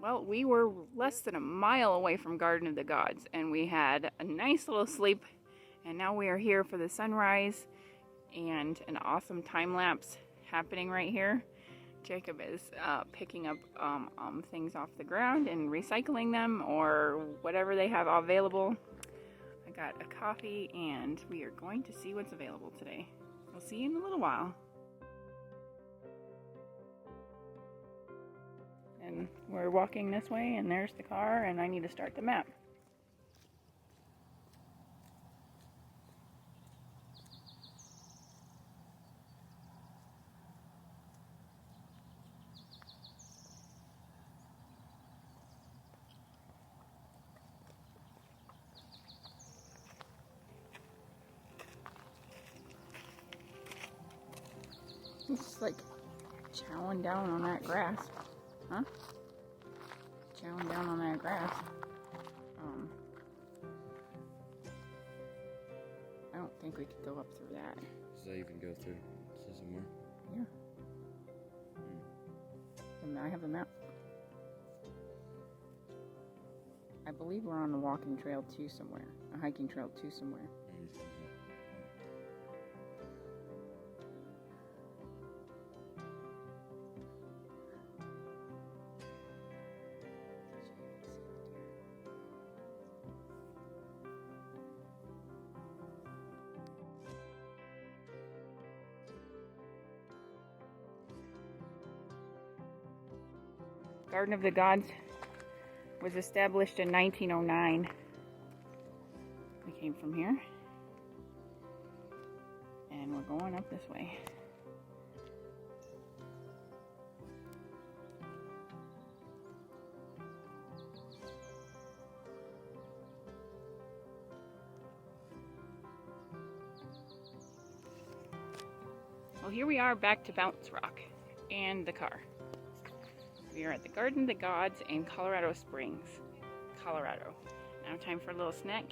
Well, we were less than a mile away from Garden of the Gods, and we had a nice little sleep, and now we are here for the sunrise and an awesome time lapse happening right here. Jacob is picking up things off the ground and recycling them or whatever they have available. I got a coffee and we are going to see what's available today. We'll see you in a little while. And we're walking this way and there's the car and I need to start the map. It's like chowing down on that grass. Huh? Chowing down on that grass. I don't think we could go up through that. Does that even go through to somewhere? Yeah. And I have the map. I believe we're on a walking trail to somewhere. A hiking trail to somewhere. Garden of the Gods was established in 1909. We came from here and we're going up this way. Well, here we are back to Bounce Rock and the car. We are at the Garden of the Gods in Colorado Springs, Colorado. Now time for a little snack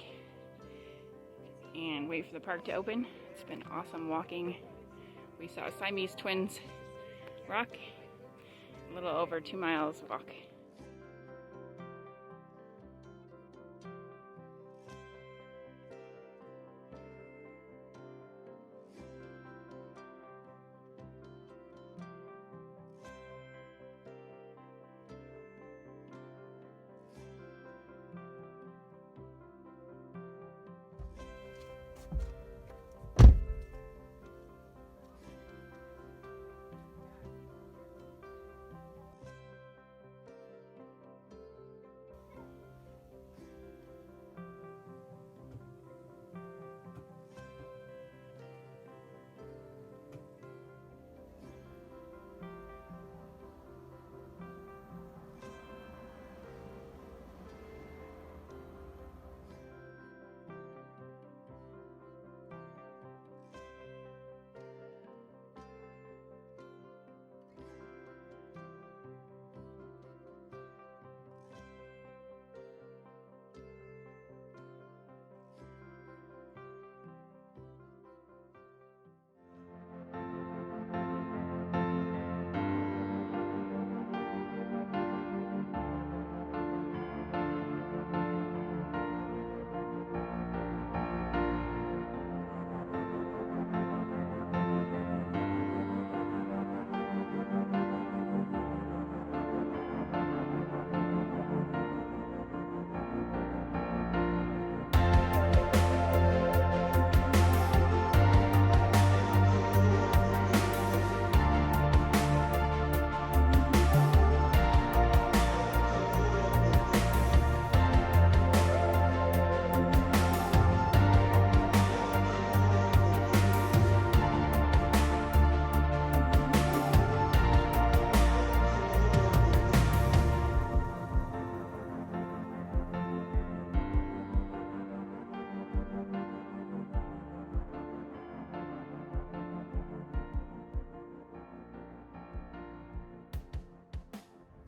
and wait for the park to open. It's been awesome walking. We saw Siamese twins rock, a little over 2 miles walk.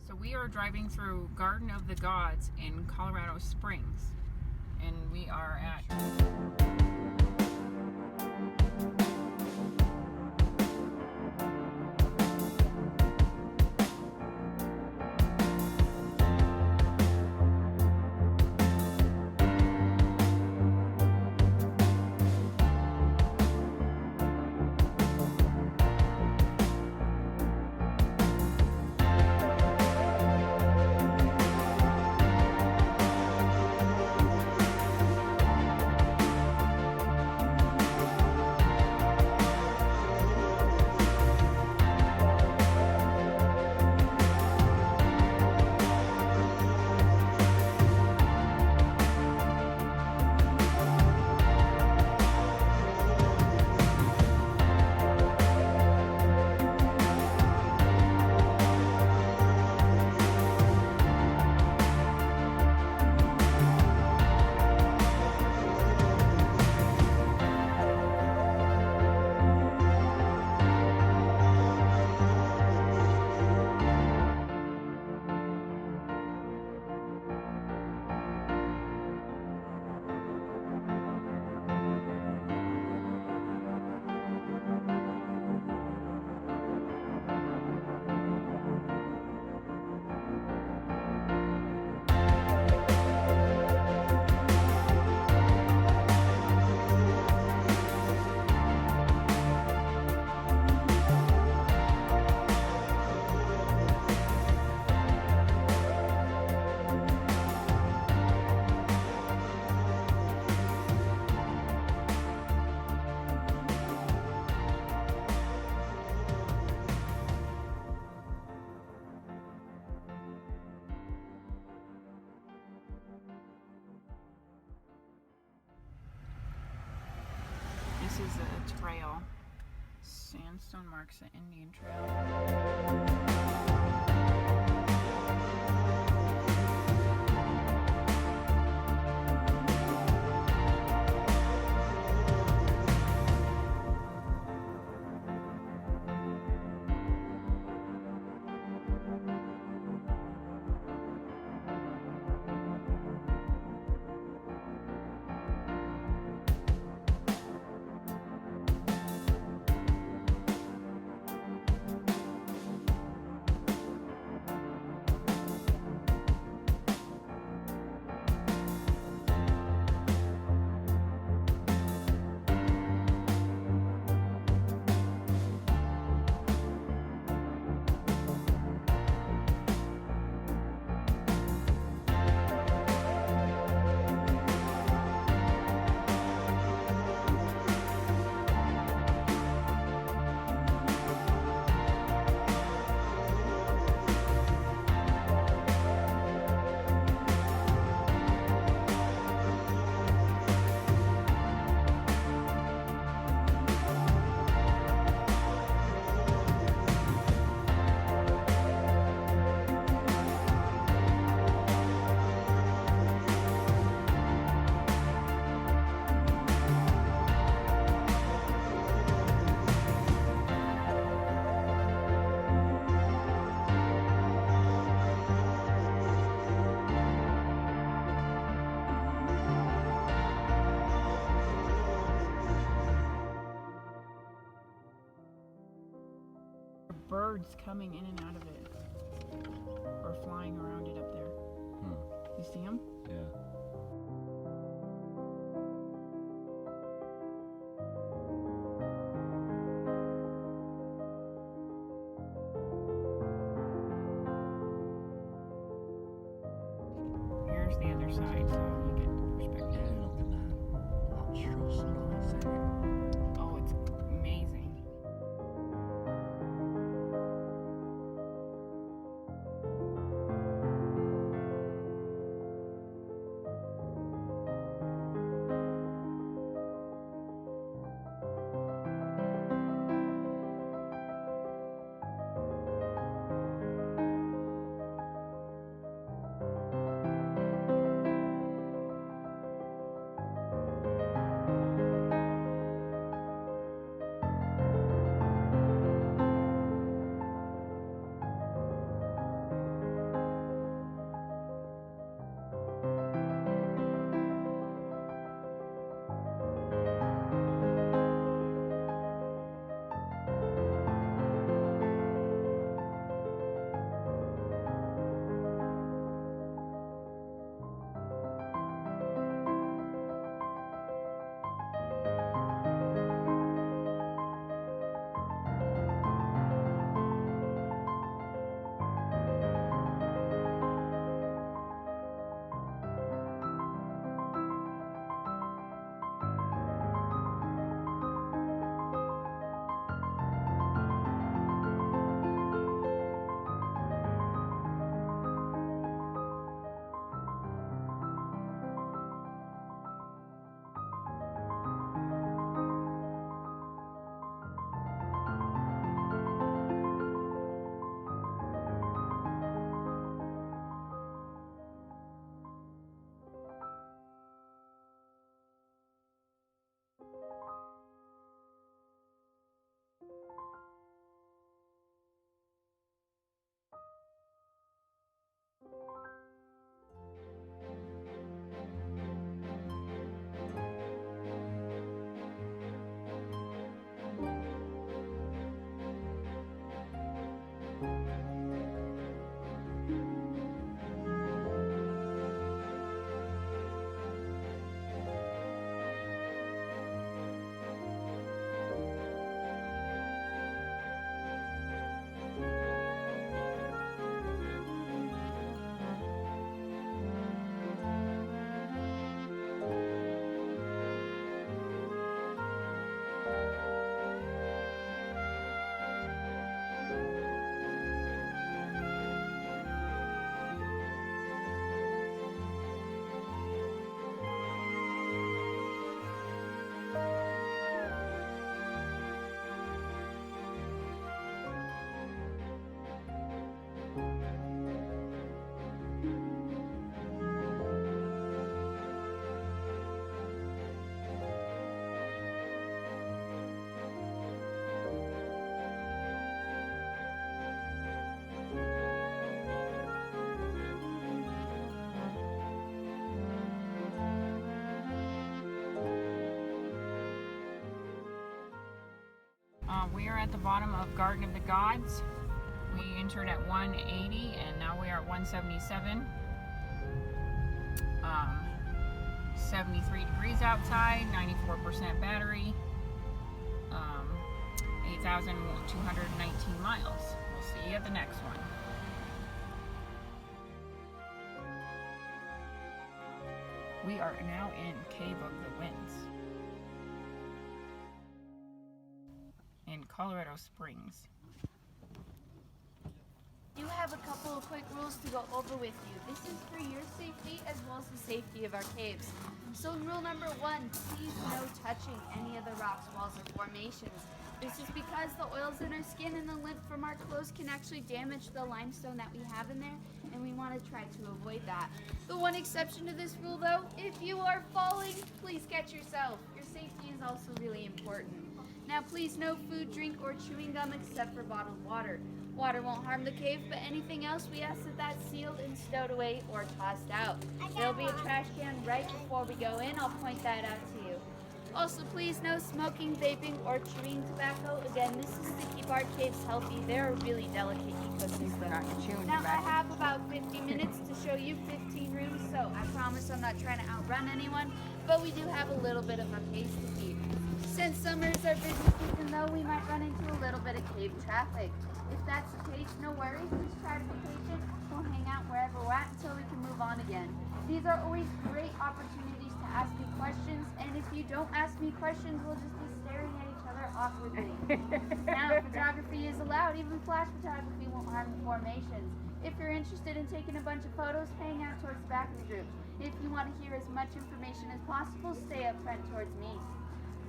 So we are driving through Garden of the Gods in Colorado Springs, and we are at is a trail. Sandstone marks the Indian Trail. Birds coming in and out of it, or flying around it up there. You see them? Yeah. Here's the other side, so you get the perspective. Oh, it's amazing. We are at the bottom of Garden of the Gods. We entered at 180 and now we are at 177. 73 degrees outside, 94% battery, 8,219 miles. We'll see you at the next one. We are now in Cave of the Winds in Colorado Springs. Do have a couple of quick rules to go over with you. This is for your safety as well as the safety of our caves. So rule number 1, please no touching any of the rocks, walls, or formations. This is because the oils in our skin and the lint from our clothes can actually damage the limestone that we have in there, and we want to try to avoid that. The one exception to this rule though, if you are falling, please catch yourself. Your safety is also really important. Now please no food, drink, or chewing gum except for bottled water. Water won't harm the cave, but anything else we ask that that's sealed and stowed away or tossed out. There'll be a trash can right before we go in. I'll point that out to you. Also, please no smoking, vaping, or chewing tobacco. Again, this is to keep our caves healthy. They're a really delicate ecosystem. Now, I have about 50 minutes to show you 15 rooms, so I promise I'm not trying to outrun anyone, but we do have a little bit of a pace to keep. Since summer is our busy season, though, we might run into a little bit of cave traffic. If that's the case, no worries. Just try to be patient. We'll hang out wherever we're at until we can move on again. These are always great opportunities to ask me questions, and if you don't ask me questions, we'll just be staring at each other awkwardly. Now, photography is allowed. Even flash photography won't harm the formations. If you're interested in taking a bunch of photos, hang out towards the back of the group. If you want to hear as much information as possible, stay up front towards me.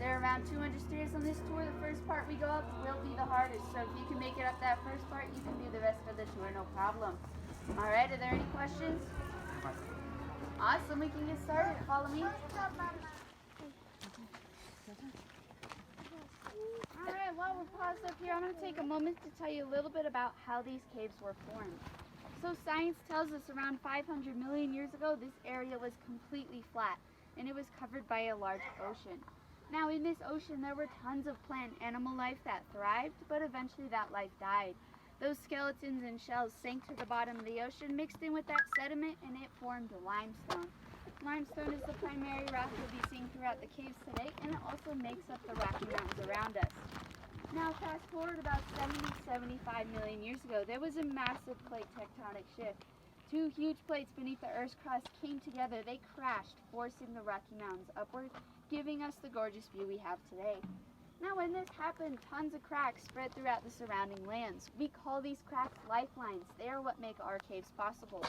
There are around 200 stairs on this tour. The first part we go up will be the hardest, so if you can make it up that first part, you can do the rest of the tour, no problem. All right, are there any questions? Awesome, we can get started. Follow me. All right, while we're paused up here, I'm going to take a moment to tell you a little bit about how these caves were formed. So science tells us around 500 million years ago, this area was completely flat, and it was covered by a large ocean. Now in this ocean there were tons of plant and animal life that thrived, but eventually that life died. Those skeletons and shells sank to the bottom of the ocean, mixed in with that sediment, and it formed limestone. Limestone is the primary rock you'll be seeing throughout the caves today, and it also makes up the Rocky Mountains around us. Now fast forward about 70-75 million years ago, there was a massive plate tectonic shift. Two huge plates beneath the Earth's crust came together. They crashed, forcing the Rocky Mountains upward, giving us the gorgeous view we have today. Now when this happened, tons of cracks spread throughout the surrounding lands. We call these cracks lifelines. They are what make our caves possible.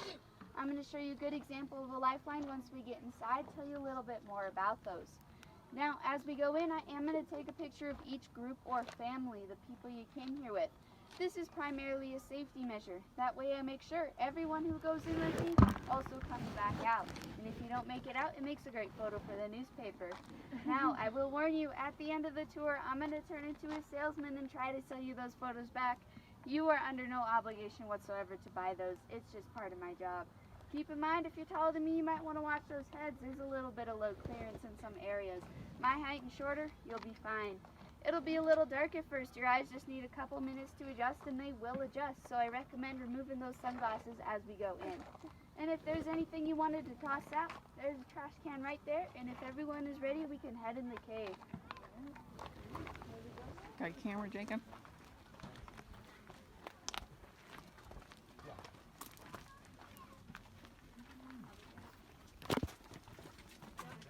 I'm going to show you a good example of a lifeline once we get inside, tell you a little bit more about those. Now as we go in, I am going to take a picture of each group or family, the people you came here with. This is primarily a safety measure. That way I make sure everyone who goes in with me also comes back out. And if you don't make it out, it makes a great photo for the newspaper. Now, I will warn you, at the end of the tour, I'm going to turn into a salesman and try to sell you those photos back. You are under no obligation whatsoever to buy those. It's just part of my job. Keep in mind, if you're taller than me, you might want to watch those heads. There's a little bit of low clearance in some areas. My height and shorter, you'll be fine. It'll be a little dark at first. Your eyes just need a couple minutes to adjust, and they will adjust. So I recommend removing those sunglasses as we go in. And if there's anything you wanted to toss out, there's a trash can right there. And if everyone is ready, we can head in the cave. Got your camera, Jacob?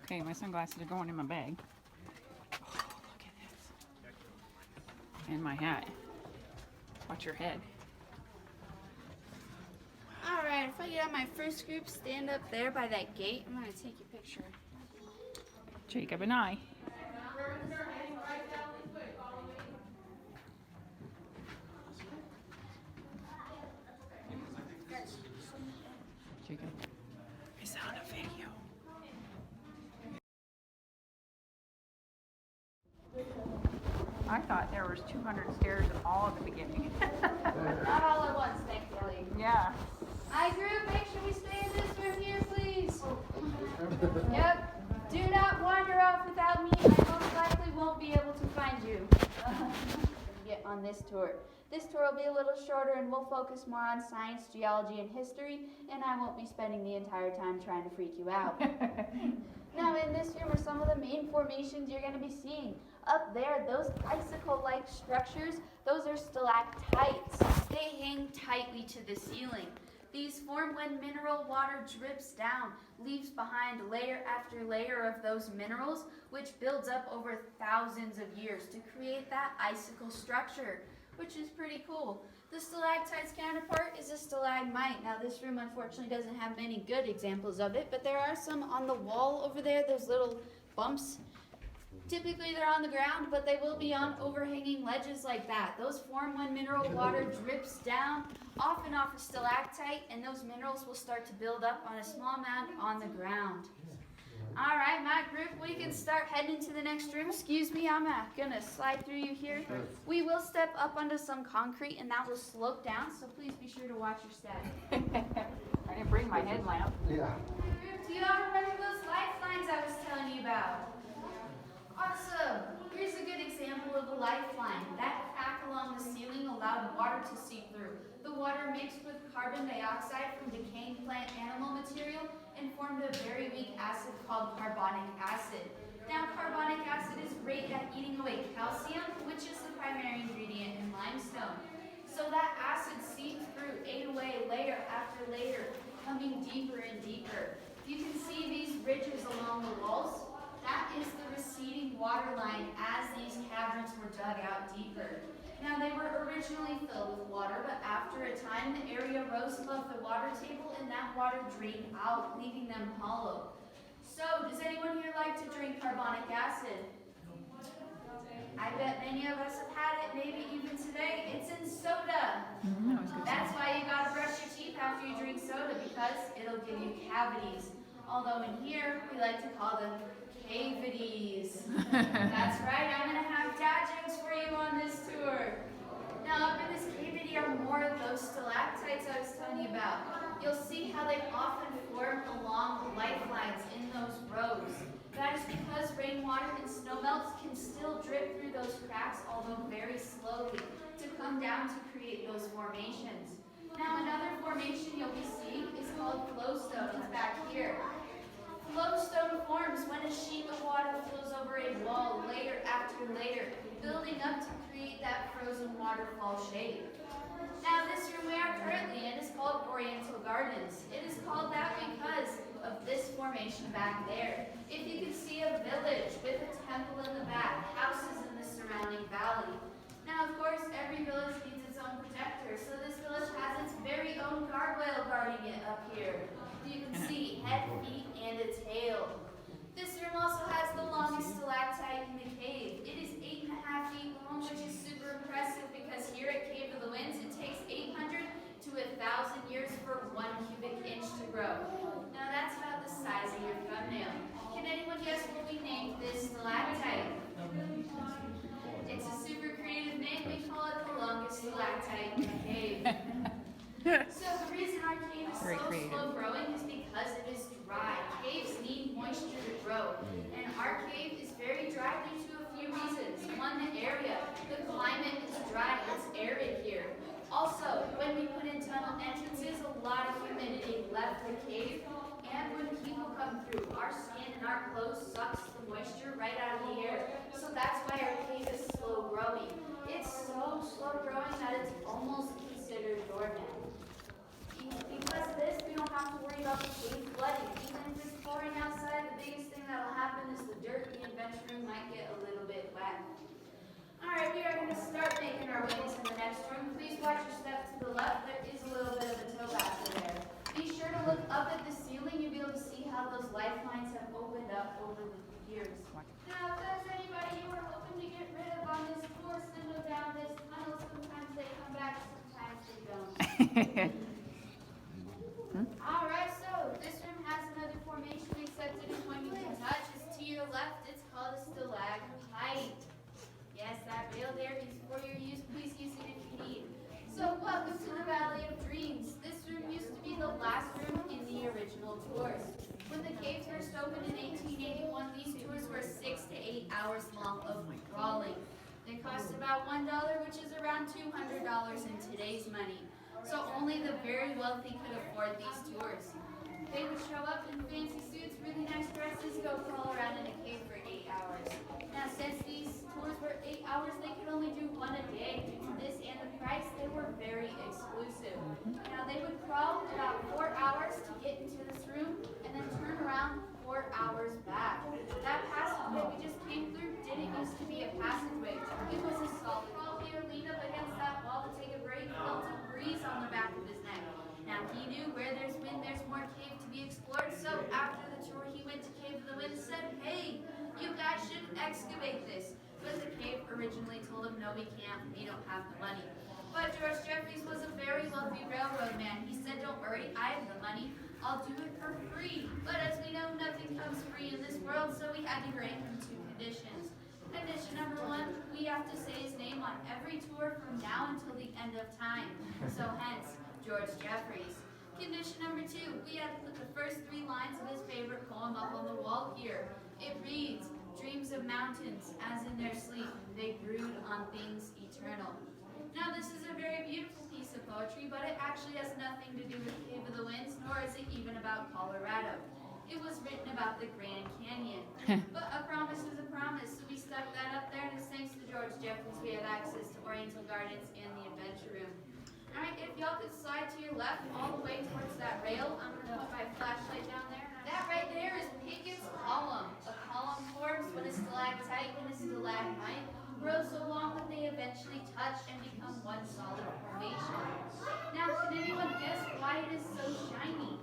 Okay, my sunglasses are going in my bag. And my hat. Watch your head. Alright, if I get on my first group, stand up there by that gate. I'm going to take your picture. Jacob and I. Jacob, it's on a video. I thought there was 200 stairs all at the beginning. Not all at once, thankfully. Yeah. Hi group, make sure we stay in this room here, please. Yep. Do not wander off without me. I most likely won't be able to find you. you get on this tour. This tour will be a little shorter and we'll focus more on science, geology, and history, and I won't be spending the entire time trying to freak you out. Now in this room are some of the main formations you're going to be seeing. Up there, those icicle-like structures, those are stalactites. They hang tightly to the ceiling. These form when mineral water drips down, leaves behind layer after layer of those minerals, which builds up over thousands of years to create that icicle structure, which is pretty cool. The stalactite's counterpart is a stalagmite. Now this room unfortunately doesn't have many good examples of it, but there are some on the wall over there, those little bumps. Typically they're on the ground, but they will be on overhanging ledges like that. Those form when mineral water drips down, often off a stalactite, and those minerals will start to build up on a small mound on the ground. All right, my group, we can start heading to the next room. Excuse me, I'm gonna slide through you here. We will step up onto some concrete, and that will slope down, so please be sure to watch your step. I didn't bring my headlamp. Yeah. Do you all remember those lifelines I was telling you about? Awesome. Here's a good example of a lifeline. That crack along the ceiling allowed water to seep through. The water mixed with carbon dioxide from decaying plant animal material and formed a very weak acid called carbonic acid. Now, carbonic acid is great at eating away calcium, which is the primary ingredient in limestone. So that acid seeped through, ate away layer after layer, coming deeper and deeper. You can see these ridges along the walls. That is the receding water line as these caverns were dug out deeper. Now they were originally filled with water, but after a time the area rose above the water table and that water drained out, leaving them hollow. So, does anyone here like to drink carbonic acid? I bet many of us have had it, maybe even today. It's in soda. That's why you gotta brush your teeth after you drink soda, because it'll give you cavities. Although in here, we like to call them cavities. That's right, I'm gonna have dad jokes for you on this tour. Now up in this cavity are more of those stalactites I was telling you about. You'll see how they often form along lifelines in those rows. That is because rainwater and snowmelts can still drip through those cracks, although very slowly, to come down to create those formations. Now another formation you'll be seeing is called flowstone. It's back here. Flowstone forms when a sheet of water flows over a wall layer after layer, building up to create that frozen waterfall shape. Now this room we are currently in is called Oriental Gardens. It is called that because of this formation back there. If you can see a village with a temple in the back, houses in the surrounding valley. Now of course every village needs its own protector, so this village has its very own guardrail guarding it up here. You can see head, feet, and a tail. This room also has the longest stalactite in the cave. It is 8.5 feet long, which is super impressive because here at Cave of the Winds, it takes 800 to 1,000 years for 1 cubic inch to grow. Now that's about the size of your thumbnail. Can anyone guess what we named this stalactite? It's a super creative name. We call it the longest stalactite in the cave. So the reason our cave is so slow growing is because it is dry. Caves need moisture to grow. And our cave is very dry due to a few reasons. One, the area. The climate is dry, it's arid here. Also, when we put in tunnel entrances, a lot of humidity left the cave. And when people come through, our skin and our clothes sucks the moisture right out of the air. So that's why our cave is slow growing. It's so slow growing that it's almost considered dormant. Because of this, we don't have to worry about the cave flooding. Even if it's pouring outside, the biggest thing that will happen is the dirt in the adventure room might get a little bit wet. Alright, we are going to start making our way into the next room. Please watch your step to the left. There is a little bit of a toe after there. Be sure to look up at the ceiling. You'll be able to see how those lifelines have opened up over the years. Now, if there's anybody you are hoping to get rid of on this tour, send them down this tunnel. Sometimes they come back, sometimes they don't. Alright, so this room has another formation, except it is one you can touch. It's to your left, it's called a stalagmite. Yes, that rail there is for your use. Please use it if you need. So welcome to the Valley of Dreams. This room used to be the last room in the original tours. When the cave first opened in 1881, these tours were 6 to 8 hours long of crawling. They cost about about $1, which is around $200 in today's money. So only the very wealthy could afford these tours. They would show up in fancy suits, really nice dresses, go crawl around in a cave for 8 hours. Now, since these tours were 8 hours, they could only do one a day. Due to this and the price, they were very exclusive. Now, they would crawl about 4 hours to get into this room and then turn around 4 hours back. That passageway we just came through didn't used to be a passageway. It was a solid wall here, lean up against that wall to take a break, felt a breeze on the back of his neck. Now, he knew where there's wind, there's more cave to be explored, so after the tour, he went to Cave of the Wind and said, "Hey, you guys should excavate this." But the cave originally told him, "No, we can't, we don't have the money." But George Jeffries was a very wealthy railroad man. He said, "Don't worry, I have the money, I'll do it for free." But as we know, nothing comes free in this world, so we had to grant him 2 conditions. Condition number 1, we have to say his name on every tour from now until the end of time. So hence, George Jeffries. Condition number 2, we had to put the first 3 lines of his favorite poem up on the wall here. It reads, "Dreams of mountains, as in their sleep, they brood on things eternal." Now, this is a very beautiful piece of poetry, but it actually has nothing to do with Cave of the Winds, nor is it even about Colorado. It was written about the Grand Canyon. But a promise is a promise, so we stuck that up there, and it's thanks to George Jeffries we have access to Oriental Gardens and the Adventure Room. Alright, if y'all could slide to your left all the way towards that rail, I'm going to put my flashlight down there. That right there is Pickett's column. A column forms when a stalactite and a stalagmite grow so long that they eventually touch and become one solid formation. Now, can anyone guess why it is so shiny?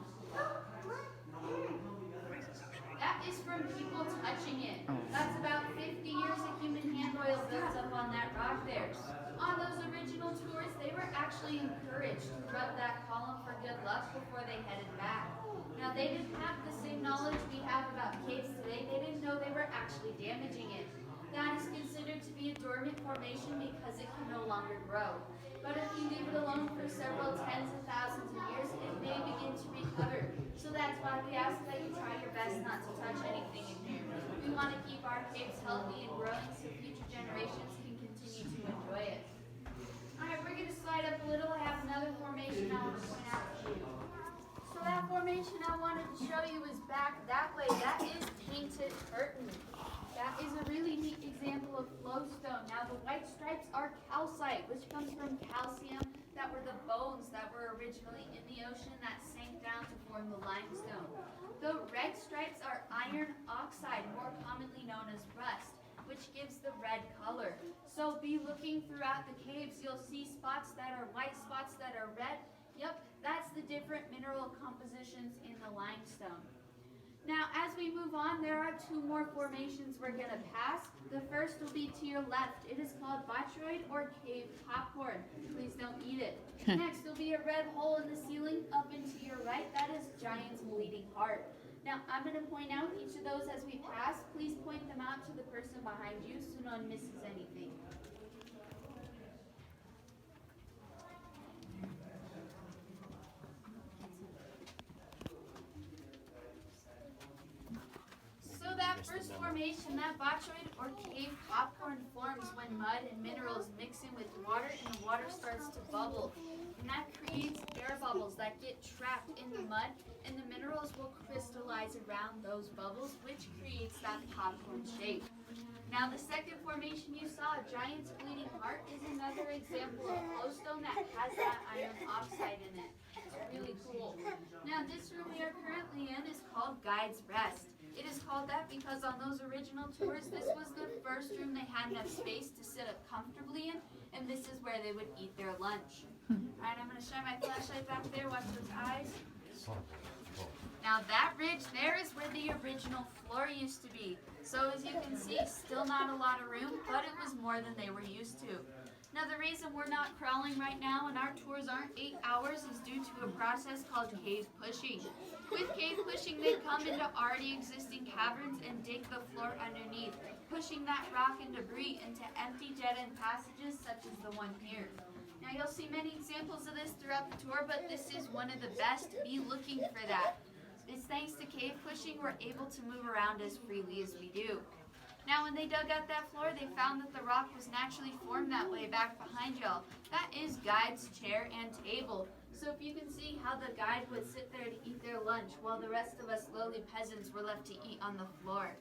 That is from people touching it. That's about 50 years of human hand oil built up on that rock there. On those original tours, they were actually encouraged to rub that column for good luck before they headed back. Now, they didn't have the same knowledge we have about caves today. They didn't know they were actually damaging it. That is considered to be a dormant formation because it can no longer grow. But if you leave it alone for several tens of thousands of years, it may begin to recover. So that's why we ask that you try your best not to touch anything in here. We want to keep our caves healthy and growing so future generations can continue to enjoy it. Alright, we're going to slide up a little. I have another formation I want to point out to you. So that formation I wanted to show you is back that way. That is painted curtain. That is a really neat example of flowstone. Now the white stripes are calcite, which comes from calcium that were the bones that were originally in the ocean that sank down to form the limestone. The red stripes are iron oxide, more commonly known as rust, which gives the red color. So be looking throughout the caves, you'll see spots that are white, spots that are red. Yep, that's the different mineral compositions in the limestone. Now, as we move on, there are 2 more formations we're going to pass. The first will be to your left. It is called botroid or cave popcorn. Please don't eat it. Next will be a red hole in the ceiling up into your right. That is Giant's Bleeding Heart. Now, I'm going to point out each of those as we pass. Please point them out to the person behind you so no one misses anything. So that first formation, that botroid or cave popcorn forms when mud and minerals mix in with water and the water starts to bubble. And that creates air bubbles that get trapped in the mud, and the minerals will crystallize around those bubbles, which creates that popcorn shape. Now the second formation you saw, Giant's Bleeding Heart, is another example of flowstone that has that iron oxide in it. It's really cool. Now this room we are currently in is called Guide's Rest. It is called that because on those original tours, this was the first room they had enough space to sit up comfortably in, and this is where they would eat their lunch. Alright, I'm going to shine my flashlight back there, watch those eyes. Now that ridge there is where the original floor used to be. So as you can see, still not a lot of room, but it was more than they were used to. Now the reason we're not crawling right now and our tours aren't 8 hours is due to a process called cave pushing. With cave pushing, they come into already existing caverns and dig the floor underneath, pushing that rock and debris into empty dead-end passages such as the one here. Now you'll see many examples of this throughout the tour, but this is one of the best. Be looking for that. It's thanks to cave pushing we're able to move around as freely as we do. Now, when they dug out that floor, they found that the rock was naturally formed that way back behind y'all. That is Guide's chair and table. So if you can see how the guide would sit there to eat their lunch while the rest of us lowly peasants were left to eat on the floor.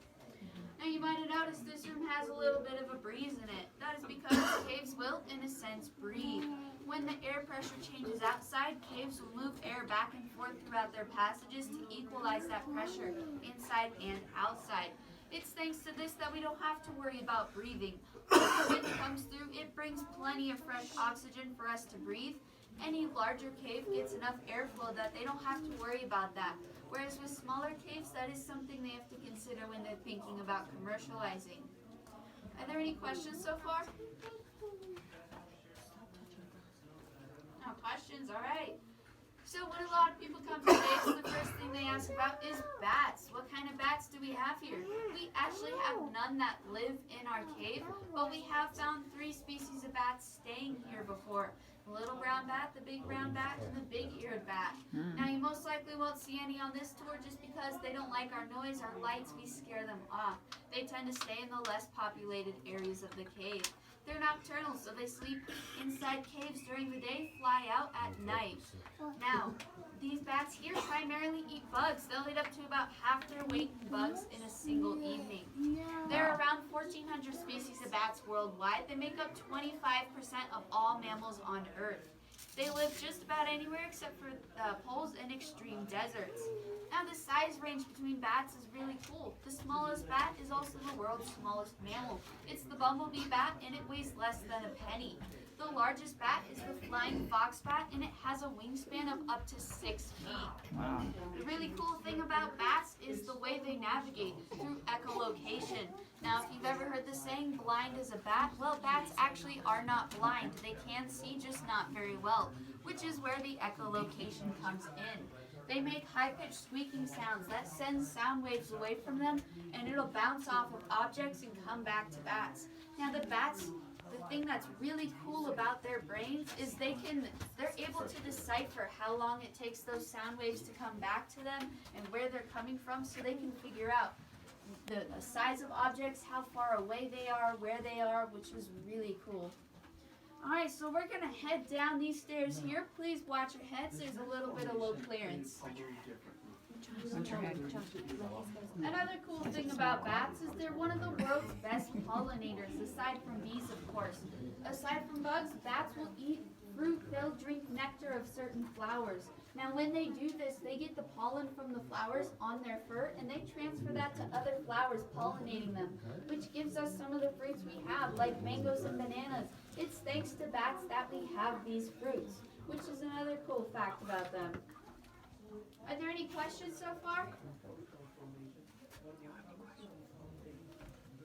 Now you might have noticed this room has a little bit of a breeze in it. That is because caves will, in a sense, breathe. When the air pressure changes outside, caves will move air back and forth throughout their passages to equalize that pressure inside and outside. It's thanks to this that we don't have to worry about breathing. When the wind comes through, it brings plenty of fresh oxygen for us to breathe. Any larger cave gets enough airflow that they don't have to worry about that. Whereas with smaller caves, that is something they have to consider when they're thinking about commercializing. Are there any questions so far? No questions, all right. So when a lot of people come to caves, the first thing they ask about is bats. What kind of bats do we have here? We actually have none that live in our cave, but we have found 3 species of bats staying here before. The little brown bat, the big brown bat, and the big-eared bat. Now you most likely won't see any on this tour just because they don't like our noise, our lights, we scare them off. They tend to stay in the less populated areas of the cave. They're nocturnal, so they sleep inside caves during the day, fly out at night. Now, these bats here primarily eat bugs. They'll eat up to about half their weight in bugs in a single evening. There are around 1,400 species of bats worldwide. They make up 25% of all mammals on Earth. They live just about anywhere except for poles and extreme deserts. Now the size range between bats is really cool. The smallest bat is also the world's smallest mammal. It's the bumblebee bat and it weighs less than a penny. The largest bat is the flying fox bat and it has a wingspan of up to 6 feet. Wow. The really cool thing about bats is the way they navigate through echolocation. Now, if you've ever heard the saying, blind as a bat, well, bats actually are not blind. They can see, just not very well, which is where the echolocation comes in. They make high-pitched squeaking sounds that sends sound waves away from them, and it'll bounce off of objects and come back to bats. Now, the bats, the thing that's really cool about their brains is they're able to decipher how long it takes those sound waves to come back to them and where they're coming from, so they can figure out the size of objects, how far away they are, where they are, which is really cool. Alright, so we're going to head down these stairs here. Please watch your heads. There's a little bit of low clearance. Another cool thing about bats is they're one of the world's best pollinators, aside from bees, of course. Aside from bugs, bats will eat fruit. They'll drink nectar of certain flowers. Now, when they do this, they get the pollen from the flowers on their fur, and they transfer that to other flowers, pollinating them, which gives us some of the fruits we have, like mangoes and bananas. It's thanks to bats that we have these fruits, which is another cool fact about them. Are there any questions so far?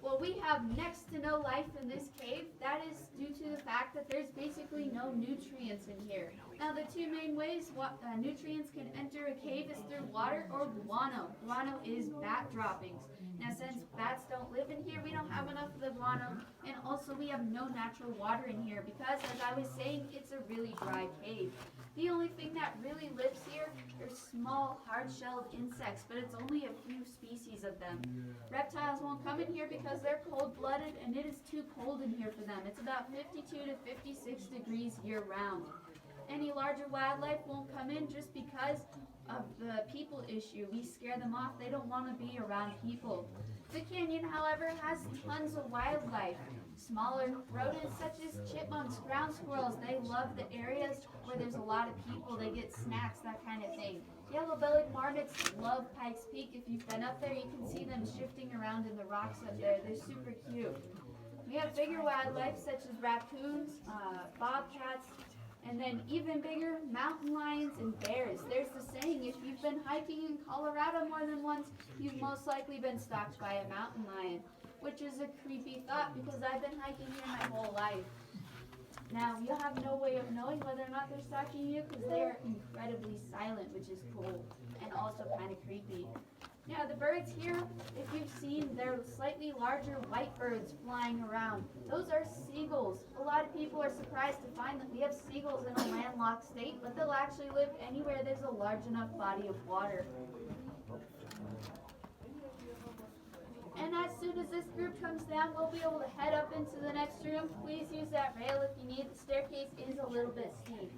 Well, we have next to no life in this cave. That is due to the fact that there's basically no nutrients in here. Now, the 2 main ways nutrients can enter a cave is through water or guano. Guano is bat droppings. Now, since bats don't live in here, we don't have enough of the guano, and also we have no natural water in here because, as I was saying, it's a really dry cave. The only thing that really lives here are small, hard-shelled insects, but it's only a few species of them. Reptiles won't come in here because they're cold-blooded, and it is too cold in here for them. It's about 52 to 56 degrees year-round. Any larger wildlife won't come in just because of the people issue. We scare them off. They don't want to be around people. The canyon, however, has tons of wildlife. Smaller rodents such as chipmunks, ground squirrels, they love the areas where there's a lot of people. They get snacks, that kind of thing. Yellow-bellied marmots love Pikes Peak. If you've been up there, you can see them shifting around in the rocks up there. They're super cute. We have bigger wildlife such as raccoons, bobcats, and then even bigger, mountain lions and bears. There's the saying, if you've been hiking in Colorado more than once, you've most likely been stalked by a mountain lion, which is a creepy thought because I've been hiking here my whole life. Now, you have no way of knowing whether or not they're stalking you because they are incredibly silent, which is cool and also kind of creepy. Now, the birds here, if you've seen, they're slightly larger white birds flying around. Those are seagulls. A lot of people are surprised to find that we have seagulls in a landlocked state, but they'll actually live anywhere there's a large enough body of water. And as soon as this group comes down, we'll be able to head up into the next room. Please use that rail if you need. The staircase is a little bit steep.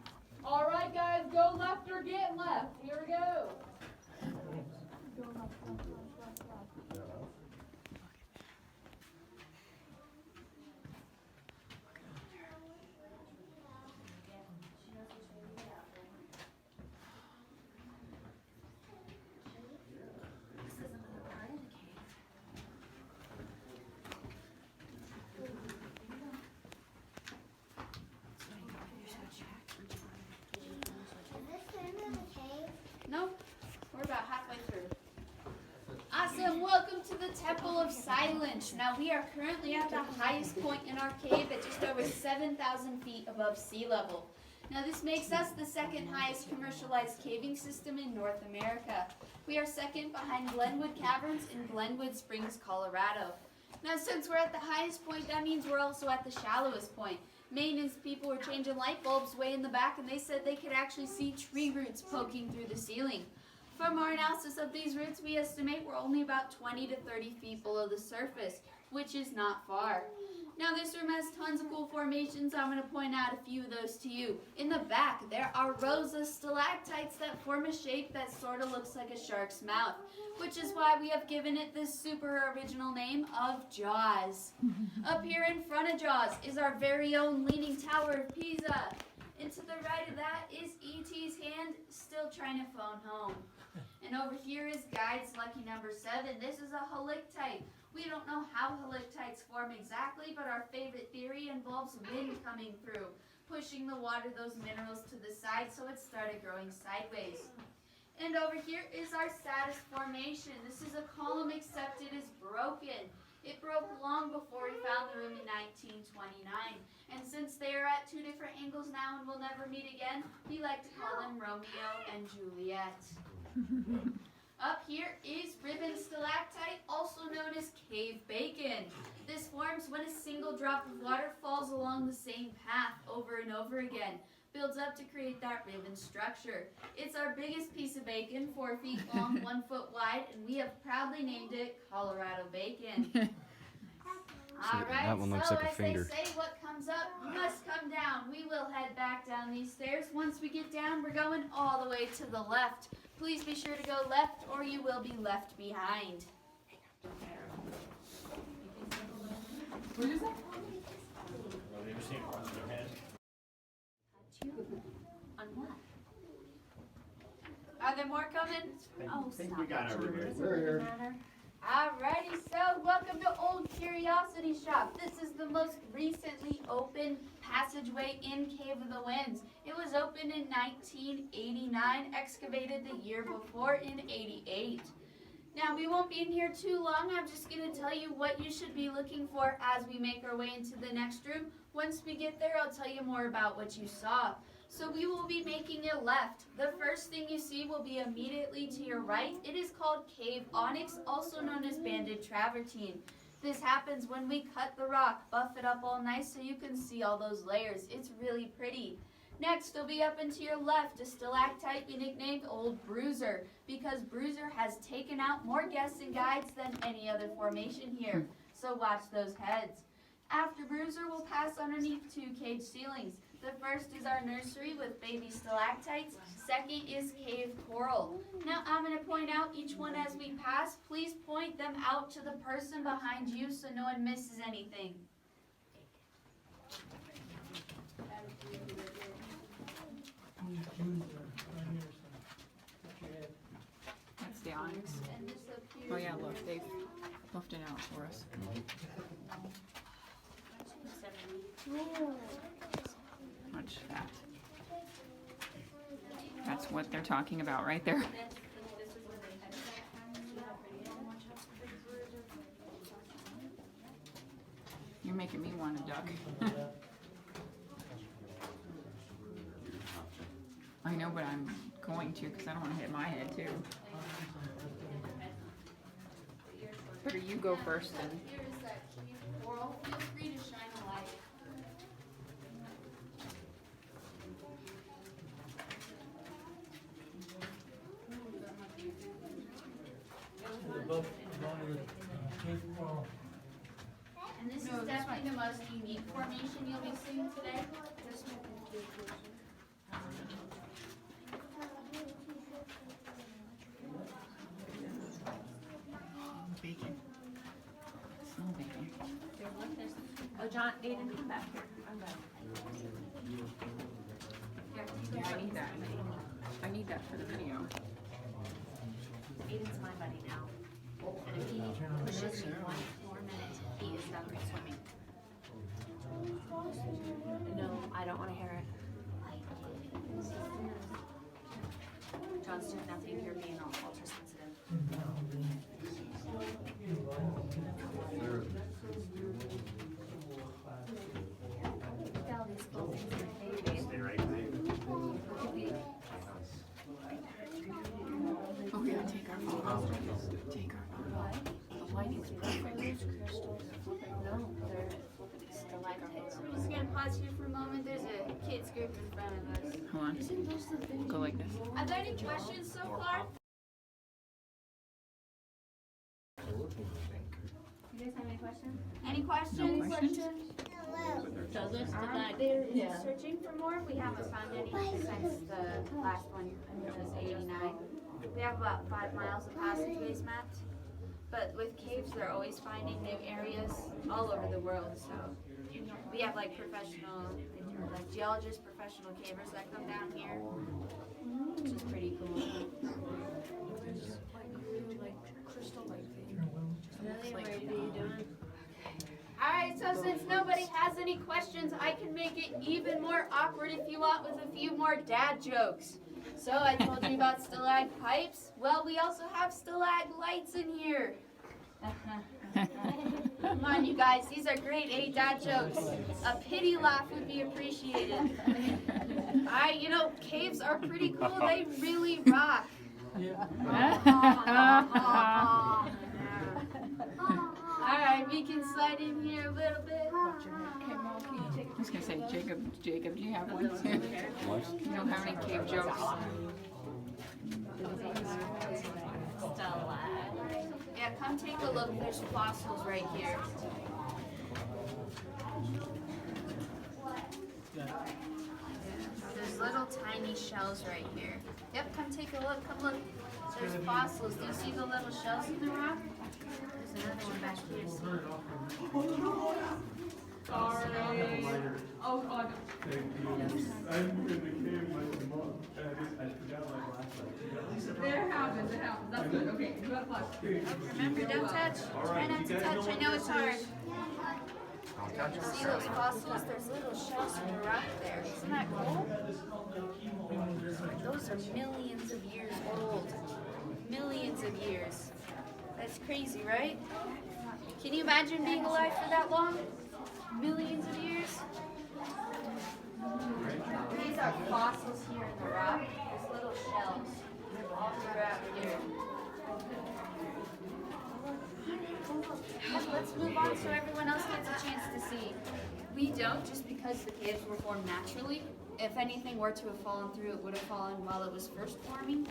All right, guys, go left or get left. Here we go. Nope, we're about halfway through. Awesome, welcome to the Temple of Silence. Now we are currently at the highest point in our cave at just over 7,000 feet above sea level. Now this makes us the second highest commercialized caving system in North America. We are second behind Glenwood Caverns in Glenwood Springs, Colorado. Now since we're at the highest point, that means we're also at the shallowest point. Maintenance people were changing light bulbs way in the back, and they said they could actually see tree roots poking through the ceiling. From our analysis of these roots, we estimate we're only about 20 to 30 feet below the surface, which is not far. Now this room has tons of cool formations. I'm going to point out a few of those to you. In the back, there are rows of stalactites that form a shape that sort of looks like a shark's mouth, which is why we have given it this super original name of Jaws. Up here in front of Jaws is our very own Leaning Tower of Pisa. And to the right of that is E.T.'s hand, still trying to phone home. And over here is Guide's lucky number 7. This is a halictite. We don't know how halictites form exactly, but our favorite theory involves wind coming through, pushing the water, those minerals to the side, so it started growing sideways. And over here is our saddest formation. This is a column, except it is broken. It broke long before we found the room in 1929. And since they are at two different angles now and will never meet again, we like to call them Romeo and Juliet. Up here is ribbon stalactite, also known as cave bacon. This forms when a single drop of water falls along the same path over and over again, builds up to create that ribbon structure. It's our biggest piece of bacon, 4 feet long, 1 foot wide, and we have proudly named it Colorado Bacon. All right, that one looks so like a as finger. they say, what comes up must come down. We will head back down these stairs. Once we get down, we're going all the way to the left. Please be sure to go left or you will be left behind. What is that? On what? Are there more coming? Oh, think stop we got it, everybody. Jordan. We're here. Alrighty, so welcome to Old Curiosity Shop. This is the most recently opened passageway in Cave of the Winds. It was opened in 1989, excavated the year before in 88. Now, we won't be in here too long. I'm just going to tell you what you should be looking for as we make our way into the next room. Once we get there, I'll tell you more about what you saw. So we will be making a left. The first thing you see will be immediately to your right. It is called Cave Onyx, also known as Banded Travertine. This happens when we cut the rock, buff it up all nice so you can see all those layers. It's really pretty. Next, will be up and to your left, a stalactite we nicknamed Old Bruiser, because Bruiser has taken out more guests and guides than any other formation here. So watch those heads. After Bruiser, we'll pass underneath 2 cage ceilings. The first is our nursery with baby stalactites. Second is cave coral. Now I'm going to point out each one as we pass. Please point them out to the person behind you so no one misses anything. That's the onyx. And this appears Oh yeah, look, they've buffed it out for us. Much fat. That's what they're talking about right there. You're making me want a duck. I know, but I'm going to because I don't want to hit my head too. Better you go first then. Here is that cave coral. Feel free to shine a light. Above the cave question you'll be seeing today? Bacon. Smell bacon. Oh, John, Aiden, come back here. I'm back. Yeah, I need that. I need that for the video. Aiden's my buddy now. And if he pushes me 1 more minute, he is done swimming. No, I don't want to hear it. John's doing nothing. You're being all ultra sensitive. Stay right there. Oh yeah, take our photo. Take our photo. The lighting's perfect. No, they're stalactites. I'm just gonna pause here for a moment. There's a kids group in front of us. Hold on. Go like this. Are there any questions so far? You guys have any questions? Any questions? No questions? They're searching for more. We haven't found any since the last one, which was 89. We have about 5 miles of passageways mapped. But with caves, they're always finding new areas all over the world. So we have like professional, like geologists, professional cavers that come down here, which is pretty cool. Really? What are you doing? Alright, so since nobody has any questions, I can make it even more awkward if you want with a few more dad jokes. So I told you about stalagpipes. Well, we also have stalagmites in here. Come on, you guys, these are grade A dad jokes. A pity laugh would be appreciated. You know, caves are pretty cool. They really rock. Alright, we can slide in here a little bit. I was gonna say, Jacob, do you have one too? You don't have any cave jokes? Yeah, come take a look. There's fossils right here. There's little tiny shells right here. Yep, come take a look. Come look. There's fossils. Do you see the little shells in the rock? There's another one back here. Sorry. Oh, God. Thank you. I'm in the cave like a month. I forgot my flashlight. It happens. That's good. Okay, you got a flash. Remember, don't touch. Try not to touch. I know it's hard. See those fossils? There's little shells in the rock there. Isn't that cool? Those are millions of years old. Millions of years. That's crazy, right? Can you imagine being alive for that long? Millions of years? These are fossils here in the rock. There's little shells all throughout here. Let's move on so everyone else gets a chance to see. We don't, just because the caves were formed naturally. If anything were to have fallen through, it would have fallen while it was first forming.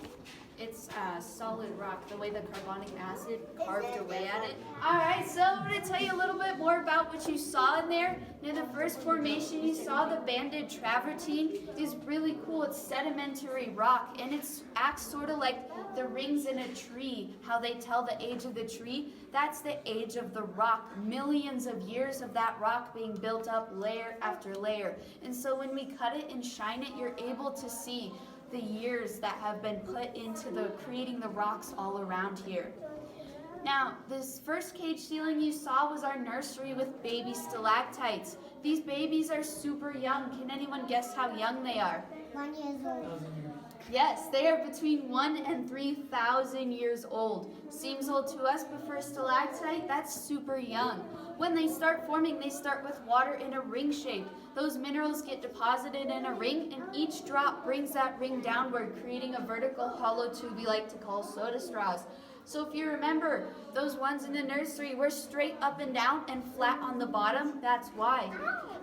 It's solid rock, the way the carbonic acid carved away at it. Alright, so I'm going to tell you a little bit more about what you saw in there. Now, the first formation you saw, the banded travertine, is really cool. It's sedimentary rock, and it acts sort of like the rings in a tree, how they tell the age of the tree. That's the age of the rock, millions of years of that rock being built up layer after layer. And so when we cut it and shine it, you're able to see the years that have been put into creating the rocks all around here. Now, this first cage ceiling you saw was our nursery with baby stalactites. These babies are super young. Can anyone guess how young they are? 1 year old. Yes, they are between 1 and 3,000 years old. Seems old to us, but for a stalactite, that's super young. When they start forming, they start with water in a ring shape. Those minerals get deposited in a ring, and each drop brings that ring downward, creating a vertical hollow tube we like to call soda straws. So if you remember, those ones in the nursery were straight up and down and flat on the bottom. That's why.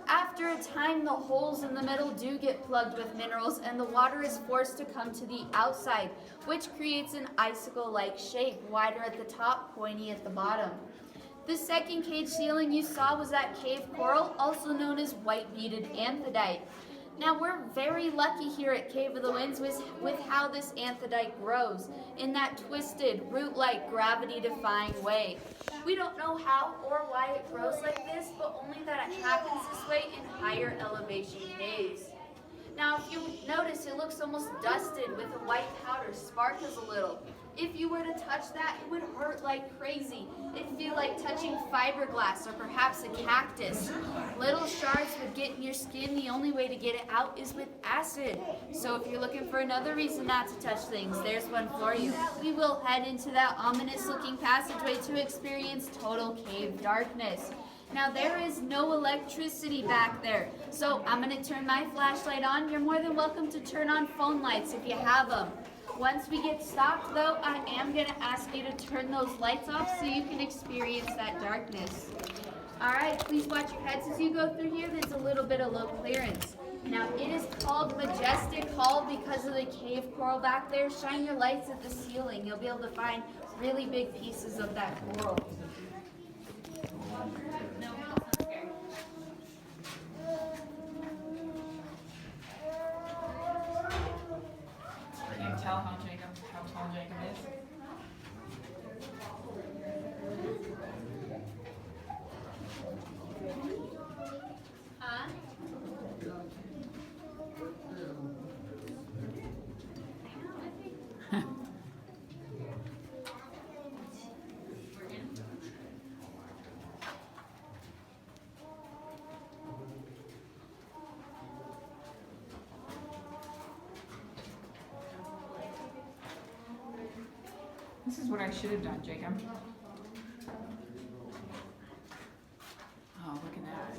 After a time, the holes in the middle do get plugged with minerals, and the water is forced to come to the outside, which creates an icicle-like shape, wider at the top, pointy at the bottom. The second cage ceiling you saw was that cave coral, also known as white beaded anthodite. Now we're very lucky here at Cave of the Winds with how this anthodite grows, in that twisted, root-like, gravity-defying way. We don't know how or why it grows like this, but only that it happens this way in higher elevation caves. Now if you notice, it looks almost dusted with a white powder, sparkles a little. If you were to touch that, it would hurt like crazy. It'd feel like touching fiberglass or perhaps a cactus. Little shards would get in your skin. The only way to get it out is with acid. So if you're looking for another reason not to touch things, there's one for you. We will head into that ominous looking passageway to experience total cave darkness. Now there is no electricity back there, so I'm going to turn my flashlight on. You're more than welcome to turn on phone lights if you have them. Once we get stopped though, I am going to ask you to turn those lights off so you can experience that darkness. Alright, please watch your heads as you go through here. There's a little bit of low clearance. Now it is called Majestic Hall because of the cave coral back there. Shine your lights at the ceiling. You'll be able to find really big pieces of that coral. Can you tell how tall Jacob is? Huh? This is what I should have done, Jacob. Oh, look at that.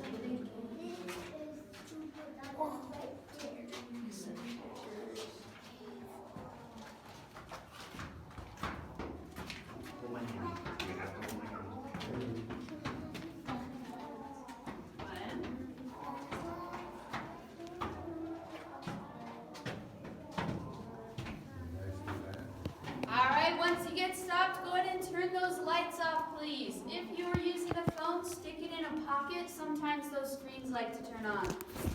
Alright, once you get stopped, go ahead and turn those lights off, please. If you are using a phone, stick it in a pocket. Sometimes those screens like to turn on.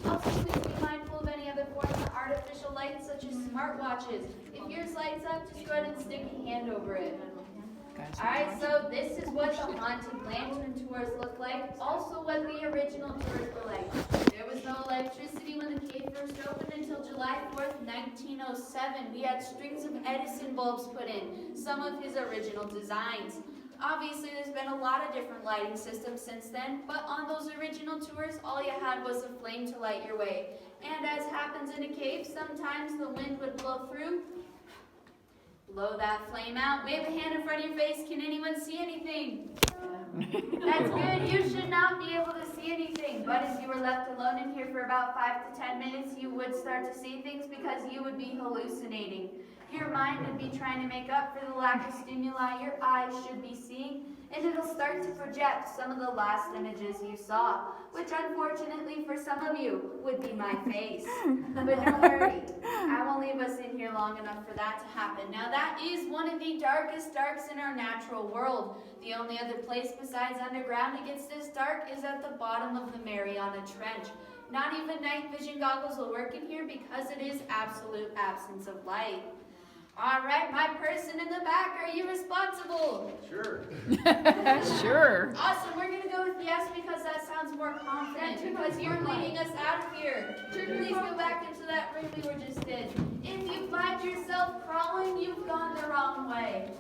Also, please be mindful of any other forms of artificial light, such as smartwatches. If yours lights up, just go ahead and stick a hand over it. Alright, so this is what the haunted lantern tours look like. Also what the original tours were like. There was no electricity when the cave first opened until July 4th, 1907. We had strings of Edison bulbs put in, some of his original designs. Obviously, there's been a lot of different lighting systems since then, but on those original tours, all you had was a flame to light your way. And as happens in a cave, sometimes the wind would blow through, blow that flame out. Wave a hand in front of your face. Can anyone see anything? That's good. You should not be able to see anything. But if you were left alone in here for about 5 to 10 minutes, you would start to see things because you would be hallucinating. Your mind would be trying to make up for the lack of stimuli your eyes should be seeing, and it'll start to project some of the last images you saw, which unfortunately for some of you would be my face. But don't worry, I won't leave us in here long enough for that to happen. Now that is one of the darkest darks in our natural world. The only other place besides underground it gets this dark is at the bottom of the Mariana Trench. Not even night vision goggles will work in here because it is absolute absence of light. All right, my person in the back, are you responsible? Sure. Sure. Awesome, we're gonna go with yes because that sounds more confident because you're leading us out of here. Please go back into that room we were just in. If you find yourself crawling, you've gone the wrong way.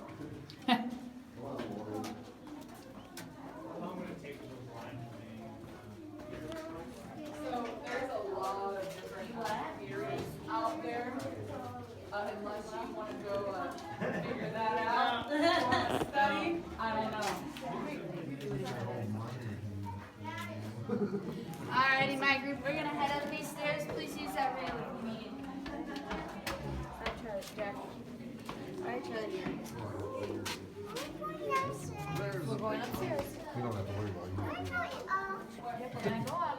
I'm gonna take a little blind So there's a lot of different theories out there. Unless you want to go figure that out or study, I don't know. Alrighty, my group, we're gonna head up these stairs. Please use that rail if you need. Alright, Charlie, Jack. Alright, Charlie. We're going upstairs. We don't have to worry about you. Yep, we're gonna go up.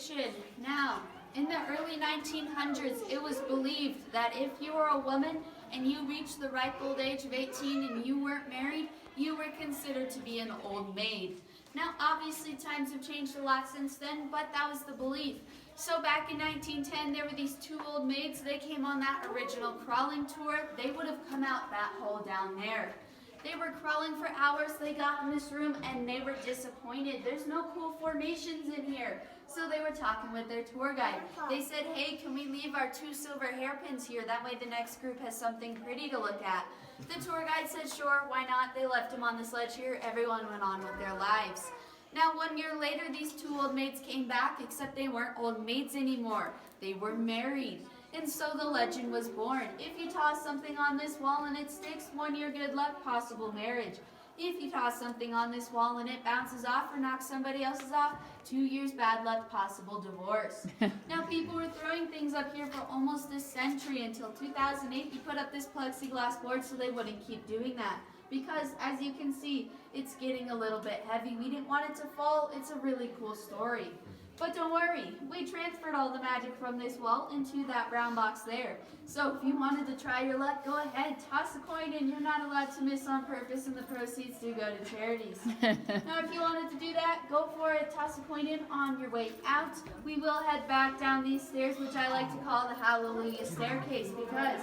prediction. Now, in the early 1900s, it was believed that if you were a woman and you reached the ripe old age of 18 and you weren't married, you were considered to be an old maid. Now, obviously, times have changed a lot since then, but that was the belief. So back in 1910, there were these two old maids. They came on that original crawling tour. They would have come out that hole down there. They were crawling for hours. They got in this room and they were disappointed. There's no cool formations in here. So they were talking with their tour guide. They said, hey, can we leave our 2 silver hairpins here? That way the next group has something pretty to look at. The tour guide said, sure, why not? They left him on the sledge here. Everyone went on with their lives. Now, 1 year later, these 2 old maids came back, except they weren't old maids anymore. They were married. And so the legend was born. If you toss something on this wall and it sticks, 1 year good luck, possible marriage. If you toss something on this wall and it bounces off or knocks somebody else's off, 2 years bad luck, possible divorce. Now, people were throwing things up here for almost a century until 2008. You put up this plexiglass board so they wouldn't keep doing that. Because, as you can see, it's getting a little bit heavy. We didn't want it to fall. It's a really cool story. But don't worry, we transferred all the magic from this wall into that brown box there. So if you wanted to try your luck, go ahead, toss a coin in. You're not allowed to miss on purpose, and the proceeds do go to charities. Now, if you wanted to do that, go for it. Toss a coin in on your way out. We will head back down these stairs, which I like to call the Hallelujah Staircase, because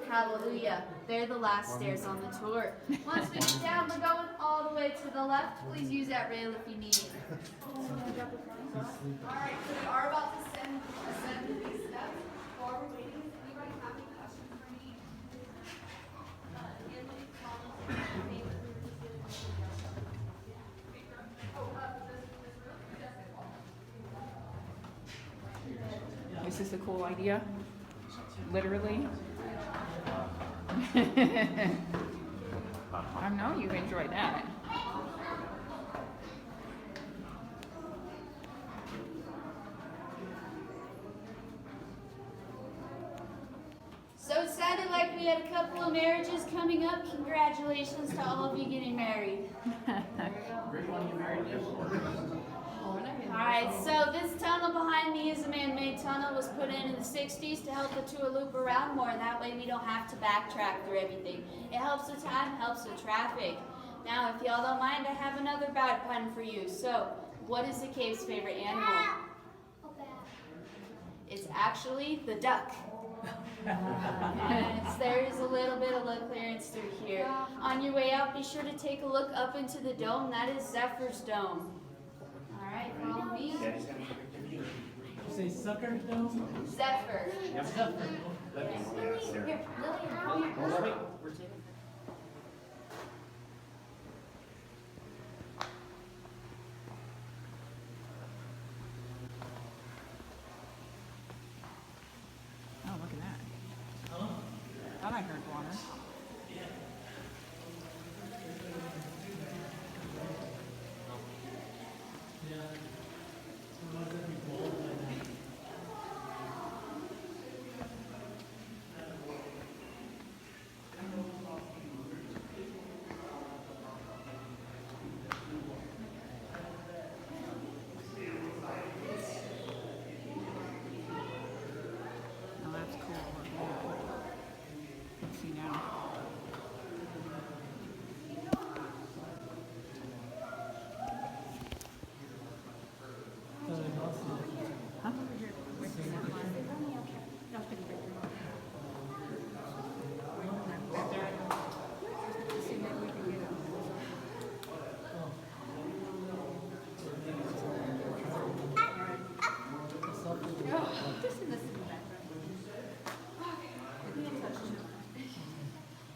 hallelujah, they're the last stairs on the tour. Once we get down, we're going all the way to the left. Please use that rail if you need it. Alright, so we are about to ascend these steps. While we're waiting, does anybody have any questions for me? Is this a cool idea? Literally? I know you enjoyed that. So it sounded like we had a couple of marriages coming up. Congratulations to all of you getting married. Alright, so this tunnel behind me is a man-made tunnel. It was put in the 60s to help the tour loop around more, and that way we don't have to backtrack through everything. It helps the time, helps the traffic. Now, if y'all don't mind, I have another bad pun for you. So, what is the cave's favorite animal? It's actually the duck. Yes, there's a little bit of load clearance through here. On your way out, be sure to take a look up into the dome. That is Zephyr's dome. Alright, follow me. You say sucker dome? Zephyr. Zephyr. Here, Lily, come here. Oh, look at that. Thought I heard water. Oh, that's cool. Let's see now. Huh?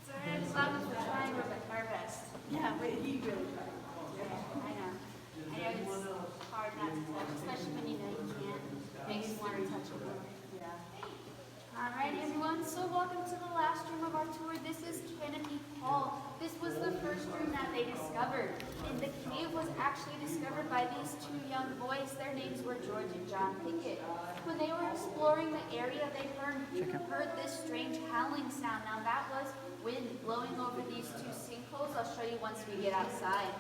Sorry, as long as we're trying our best. Yeah, but he really tried. I know. I know it's hard not to touch, especially when you know you can't. Makes you want to touch a little. Yeah. Alright, everyone, so welcome to the last room of our tour. This is Canopy Hall. This was the first room that they discovered. And the cave was actually discovered by these 2 young boys. Their names were George and John Pickett. When they were exploring the area, they heard this strange howling sound. Now that was wind blowing over these 2 sinkholes. I'll show you once we get outside.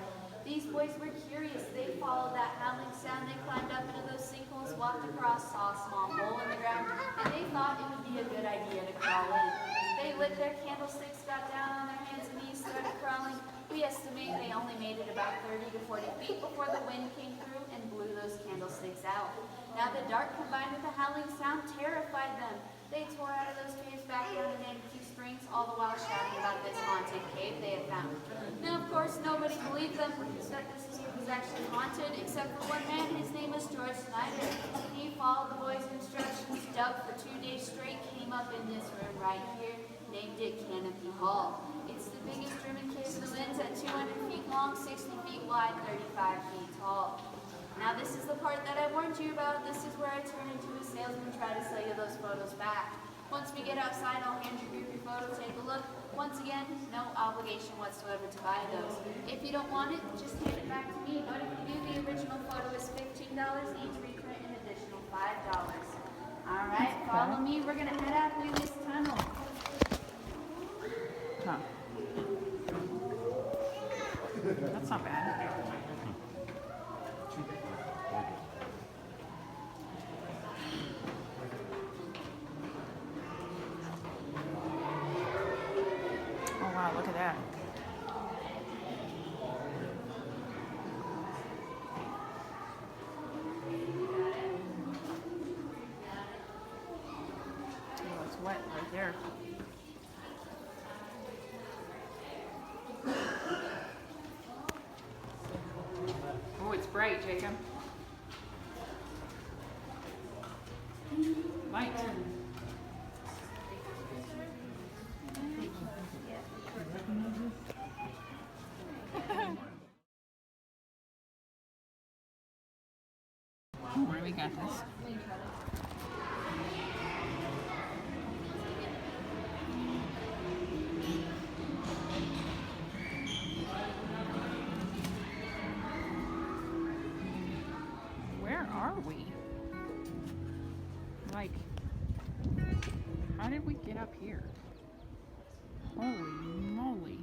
These boys were curious. They followed that howling sound. They climbed up into those sinkholes, walked across, saw a small hole in the ground, and they thought it would be a good idea to crawl in. They lit their candlesticks, got down on their hands and knees, started crawling. We estimate they only made it about 30 to 40 feet before the wind came through and blew those candlesticks out. Now the dark combined with the howling sound terrified them. They tore out of those caves back down to Manitou Springs, all the while shouting about this haunted cave they had found. Now, of course, nobody believed them that this cave was actually haunted, except for one man. His name was George Snyder. He followed the boys' instructions, dug for 2 days straight, came up in this room right here, named it Canopy Hall. It's the biggest German cave in the winds at 200 feet long, 60 feet wide, 35 feet tall. Now this is the part that I warned you about. This is where I turn into a salesman, try to sell you those photos back. Once we get outside, I'll hand you your photo, take a look. Once again, no obligation whatsoever to buy those. If you don't want it, just hand it back to me. But if you do, the original photo is $15, each reprint an additional $5. All right, follow me. We're gonna head out through this tunnel. Huh. That's not bad. Oh wow, look at that. Oh, it's wet right there. Oh, it's bright, Jacob. Light. Where we got this? Where are we? Like, how did we get up here? Holy moly.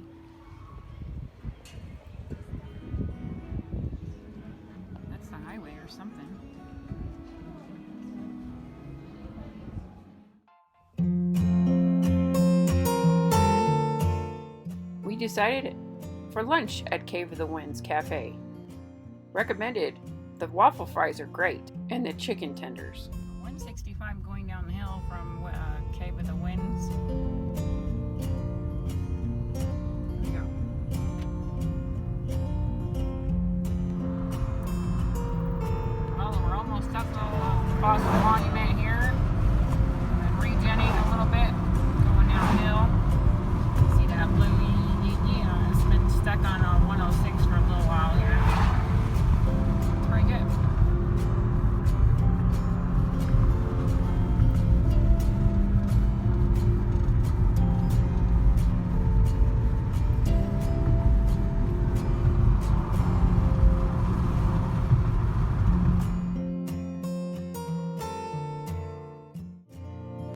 That's the highway or something. We decided for lunch at Cave of the Winds Cafe. Recommended. The waffle fries are great, and the chicken tenders. 165 going down the hill from Cave of the Winds. There we go. Well, we're almost up the Fossil Monument here. And regenning a little bit, going downhill. See that blue it's been stuck on 106 for a little while here. Pretty good.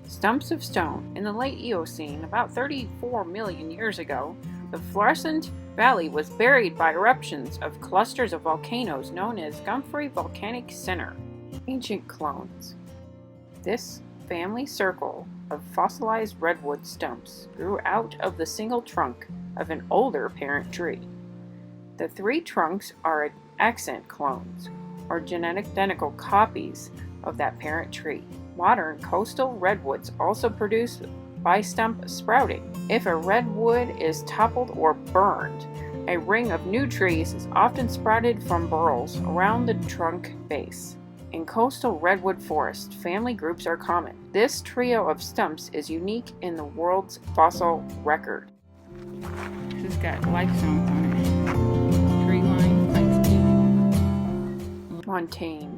Stumps of stone. In the late Eocene, about 34 million years ago, the fluorescent valley was buried by eruptions of clusters of volcanoes known as Gumphrey Volcanic Center. Ancient clones. This family circle of fossilized redwood stumps grew out of the single trunk of an older parent tree. The three trunks are accent clones, or genetic identical copies of that parent tree. Modern coastal redwoods also produce bi-stump sprouting. If a redwood is toppled or burned, a ring of new trees is often sprouted from burls around the trunk base. In coastal redwood forest, family groups are common. This trio of stumps is unique in the world's fossil record. This has got life zones on it. Tree line, Montane.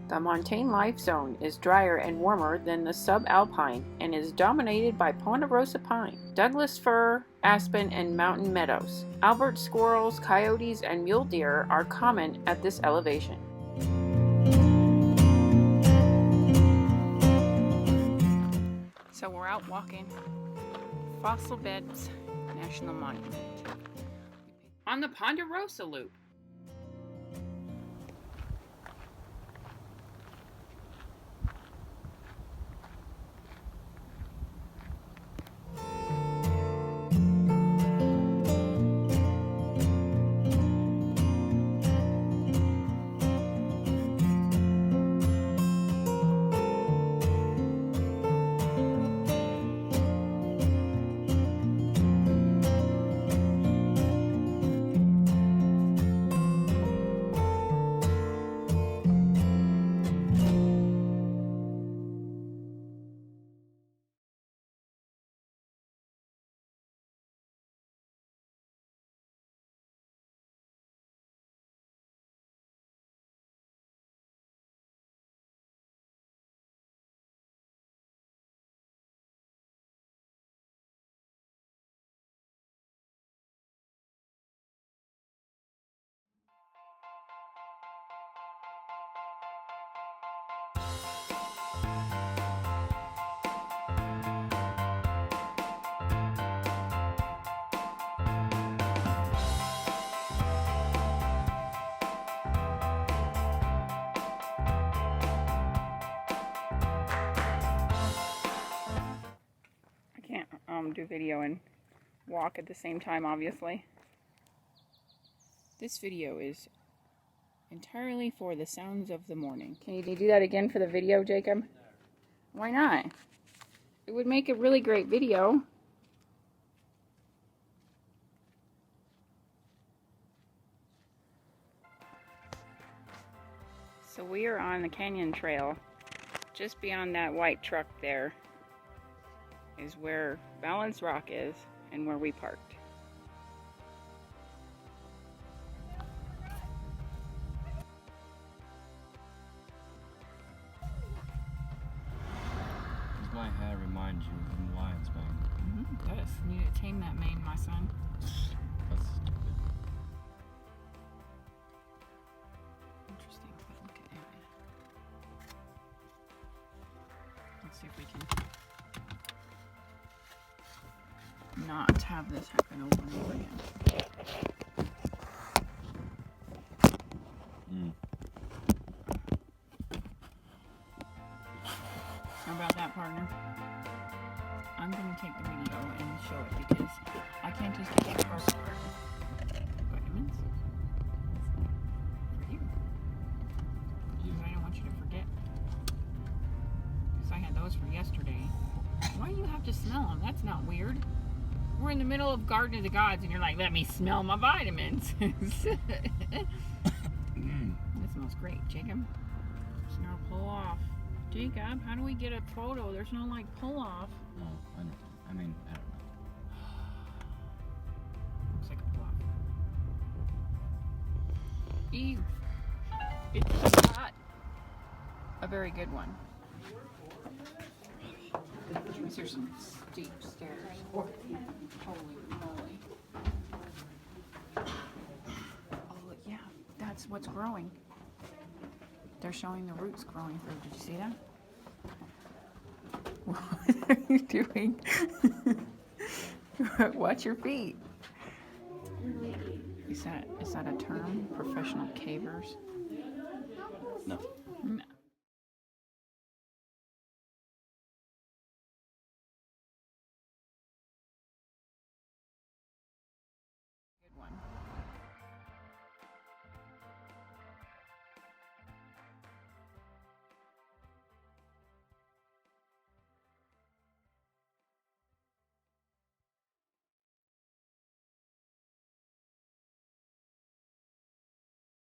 The montane life zone is drier and warmer than the subalpine and is dominated by ponderosa pine, Douglas fir, aspen, and mountain meadows. Albert squirrels, coyotes, and mule deer are common at this elevation. So we're out walking Fossil Beds National Monument on the Ponderosa Loop. home, do video, and walk at the same time, obviously. This video is entirely for the sounds of the morning. Can you do that again for the video, Jacob? Why not? It would make a really great video. So we are on the canyon trail. Just beyond that white truck there is where Balance Rock is and where we parked. Does my hair remind you of the lion's mane? It does. You need to tame that mane, my son. That's stupid. Interesting. Look at that. Let's see if we can not have this happen over and over again. How about that, partner? I'm going to take the video and show it because I can't just take it apart. Vitamins? For you. Because I don't want you to forget. Because I had those for yesterday. Why do you have to smell them? That's not weird. We're in the middle of Garden of the Gods and you're like, let me smell my vitamins. That smells great, Jacob. It's now pull off. Jacob, how do we get a photo? There's no like pull off. Oh, I don't I don't know. Looks like a pull off. Ew. It's not a very good one. These are some steep stairs. Holy moly. Oh yeah, that's what's growing. They're showing the roots growing through. Did you see that? What are you doing? Watch your feet. Is that a term? Professional cavers? No. No.